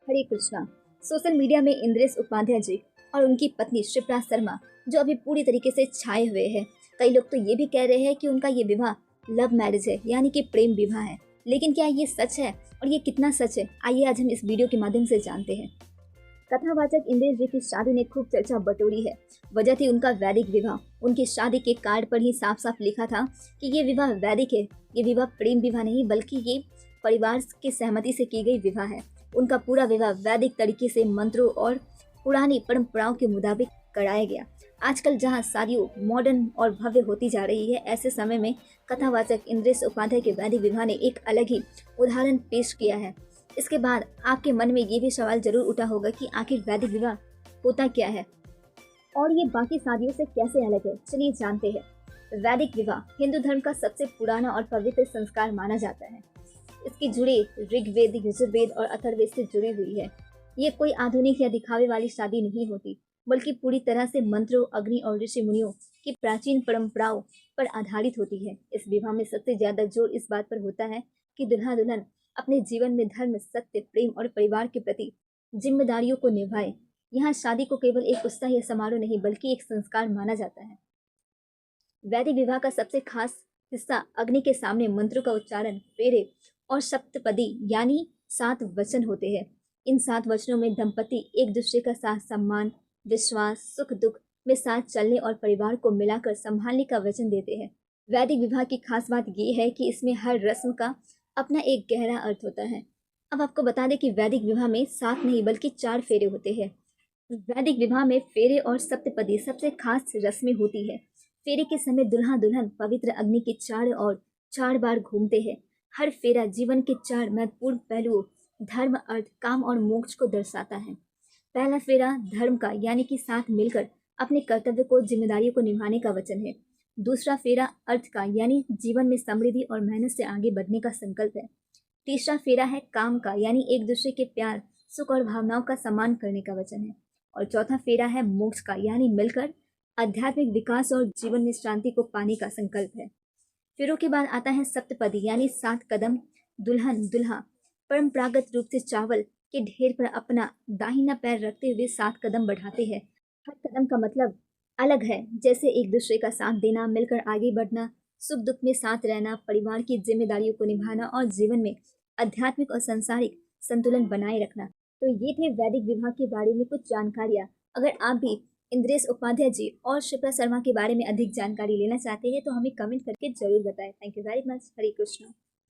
हरे Krishna. Social media में इंद्रेश उपाध्याय जी और उनकी पत्नी शिप्रा शर्मा जो अभी पूरी तरीके से छाए हुए हैं। कई लोग तो ये भी कह रहे हैं कि उनका ये विवाह लव मैरिज है, यानी कि प्रेम विवाह है। लेकिन क्या ये सच है और ये कितना सच है, आइए आज हम इस वीडियो के माध्यम से जानते हैं। कथावाचक इंद्रेश जी की शादी ने खूब चर्चा बटोरी है। वजह थी उनका वैदिक विवाह। उनकी शादी के कार्ड पर ही साफ साफ लिखा था कि ये विवाह वैदिक है। ये विवाह प्रेम विवाह नहीं, बल्कि ये परिवार की सहमति से की गई विवाह है। उनका पूरा विवाह वैदिक तरीके से मंत्रों और पुरानी परंपराओं के मुताबिक कराया गया। आजकल जहां शादियों मॉडर्न और भव्य होती जा रही है, ऐसे समय में कथावाचक इंद्रेश उपाध्याय के वैदिक विवाह ने एक अलग ही उदाहरण पेश किया है। इसके बाद आपके मन में ये भी सवाल जरूर उठा होगा कि आखिर वैदिक विवाह होता क्या है और ये बाकी शादियों से कैसे अलग है। चलिए जानते हैं। वैदिक विवाह हिंदू धर्म का सबसे पुराना और पवित्र संस्कार माना जाता है। इसकी जुड़ी ऋग्वेद, यजुर्वेद और अथर्ववेद से जुड़ी हुई है। ये कोई आधुनिक या दिखावे वाली शादी नहीं होती, बल्कि पूरी तरह से मंत्रों, अग्नि और ऋषि मुनियों की प्राचीन परंपराओं पर आधारित होती है। इस विवाह में सबसे ज्यादा जोर इस बात पर होता है कि दुल्हा दुल्हन अपने जीवन में धर्म, सत्य, प्रेम और परिवार के प्रति जिम्मेदारियों को निभाए। यहाँ शादी को केवल एक उत्सव या समारोह नहीं, बल्कि एक संस्कार माना जाता है। वैदिक विवाह का सबसे खास हिस्सा अग्नि के सामने मंत्रों का उच्चारण, फेरे और सप्तपदी यानी 7 वचन होते हैं। इन 7 वचनों में दंपति एक दूसरे का साथ, सम्मान, विश्वास, सुख दुख में साथ चलने और परिवार को मिलाकर संभालने का वचन देते हैं। वैदिक विवाह की खास बात यह है कि इसमें हर रस्म का अपना एक गहरा अर्थ होता है। अब आपको बता दें कि वैदिक विवाह में 7 नहीं बल्कि 4 फेरे होते हैं। वैदिक विवाह में फेरे और सप्तपदी सबसे खास रस्में होती है। फेरे के समय दुल्हा दुल्हन पवित्र अग्नि के 4 और 4 बार घूमते हैं। हर फेरा जीवन के 4 महत्वपूर्ण पहलुओं, धर्म, अर्थ, काम और मोक्ष को दर्शाता है। पहला फेरा धर्म का, यानी कि साथ मिलकर अपने कर्तव्य को, जिम्मेदारियों को निभाने का वचन है। दूसरा फेरा अर्थ का, यानी जीवन में समृद्धि और मेहनत से आगे बढ़ने का संकल्प है। तीसरा फेरा है काम का, यानी एक दूसरे के प्यार, सुख और भावनाओं का सम्मान करने का वचन है। और चौथा फेरा है मोक्ष का, यानी मिलकर आध्यात्मिक विकास और जीवन में शांति को पाने का संकल्प है। फेरों के बाद आता है सप्तपदी, यानी 7 कदम। दुल्हन दुल्हा परंपरागत रूप से चावल के ढेर पर अपना दाहिना पैर रखते हुए 7 कदम बढ़ाते हैं। हर कदम का मतलब अलग है, जैसे एक दूसरे का साथ देना, मिलकर आगे बढ़ना, सुख दुख में साथ रहना, परिवार की जिम्मेदारियों को निभाना और जीवन में आध्यात्मिक और सांसारिक संतुलन बनाए रखना। तो ये थे वैदिक विवाह के बारे में कुछ जानकारियाँ। अगर आप भी इंद्रेश उपाध्याय जी और शिप्रा शर्मा के बारे में अधिक जानकारी लेना चाहते हैं तो हमें कमेंट करके जरूर बताएं। Thank you very much. Hare Krishna.